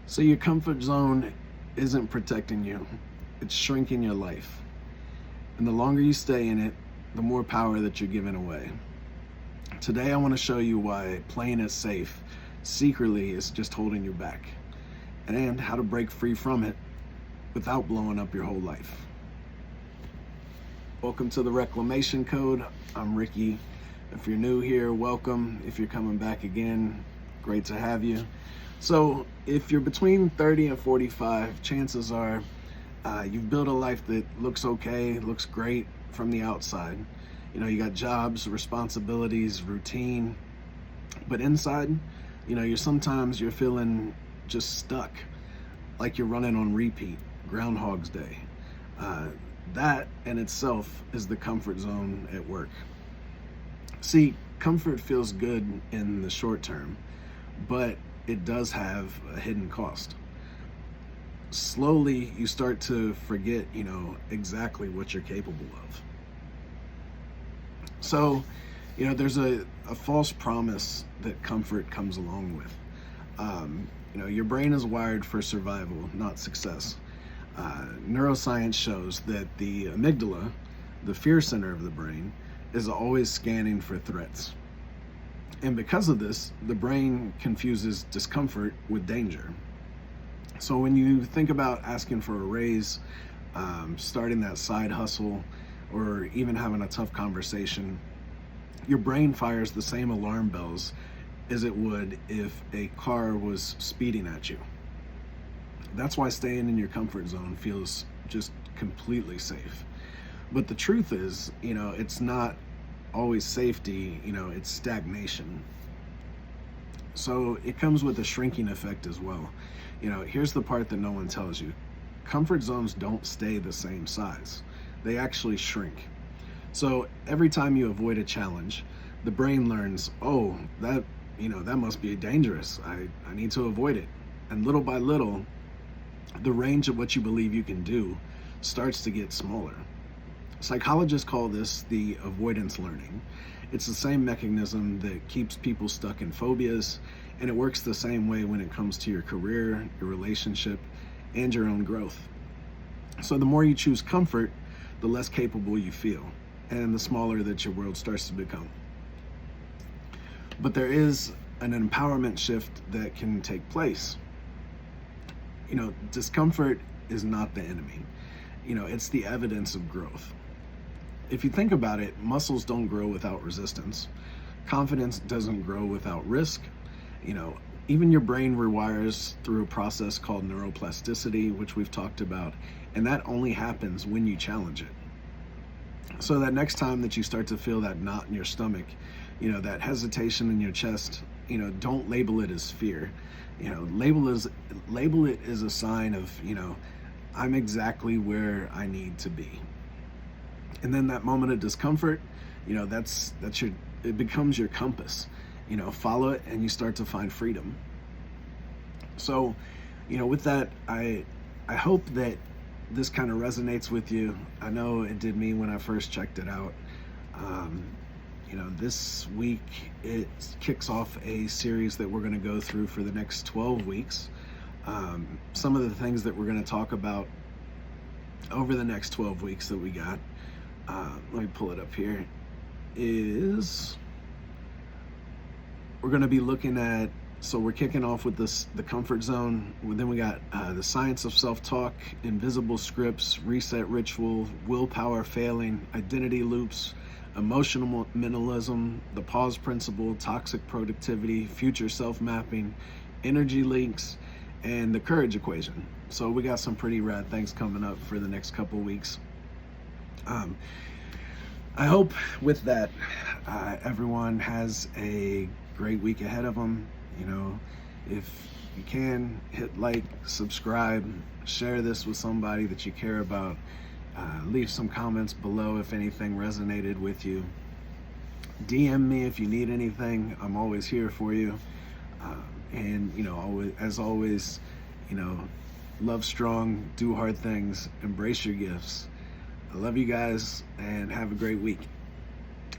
So your comfort zone isn't protecting you, it's shrinking your life. And the longer you stay in it, the more power that you're giving away. Today I want to show you why playing it safe secretly is just holding you back, and how to break free from it without blowing up your whole life. Welcome to the Reclamation Code. I'm Ricky. If you're new here, welcome. If you're coming back again, great to have you. So if you're between 30 and 45, chances are you've built a life that looks okay, looks great from the outside. You know, you got jobs, responsibilities, routine, but inside, you're feeling just stuck, like you're running on repeat, Groundhog's Day. That in itself is the comfort zone at work. See, comfort feels good in the short term, but it does have a hidden cost. Slowly, you start to forget, exactly what you're capable of. So, there's a false promise that comfort comes along with. Your brain is wired for survival, not success. Neuroscience shows that the amygdala, the fear center of the brain, is always scanning for threats. And because of this, the brain confuses discomfort with danger. So when you think about asking for a raise, starting that side hustle, or even having a tough conversation, your brain fires the same alarm bells as it would if a car was speeding at you. That's why staying in your comfort zone feels just completely safe. But the truth is, it's not always safety, it's stagnation. So it comes with a shrinking effect as well. Here's the part that no one tells you. Comfort zones don't stay the same size. They actually shrink. So every time you avoid a challenge, the brain learns, oh, that must be dangerous. I need to avoid it. And little by little, the range of what you believe you can do starts to get smaller. Psychologists call this the avoidance learning. It's the same mechanism that keeps people stuck in phobias, and it works the same way when it comes to your career, your relationship, and your own growth. So the more you choose comfort, the less capable you feel, and the smaller that your world starts to become. But there is an empowerment shift that can take place. Discomfort is not the enemy. It's the evidence of growth. If you think about it, muscles don't grow without resistance. Confidence doesn't grow without risk. Even your brain rewires through a process called neuroplasticity, which we've talked about, and that only happens when you challenge it. So that next time that you start to feel that knot in your stomach, that hesitation in your chest, don't label it as fear. Label it as a sign of, I'm exactly where I need to be. And then that moment of discomfort, it becomes your compass. Follow it and you start to find freedom. So, with that, I hope that this kind of resonates with you. I know it did me when I first checked it out. This week it kicks off a series that we're going to go through for the next 12 weeks. Some of the things that we're going to talk about over the next 12 weeks that we got, let me pull it up here, is we're going to be looking at, so we're kicking off with the comfort zone. Then we got the science of self-talk, invisible scripts, reset ritual, willpower failing, identity loops, emotional minimalism, the pause principle, toxic productivity, future self-mapping, energy links, and the courage equation. So we got some pretty rad things coming up for the next couple weeks. I hope with that, everyone has a great week ahead of them. If you can, hit like, subscribe, share this with somebody that you care about. Leave some comments below if anything resonated with you. DM me if you need anything. I'm always here for you. As always, love strong, do hard things, embrace your gifts. I love you guys, and have a great week.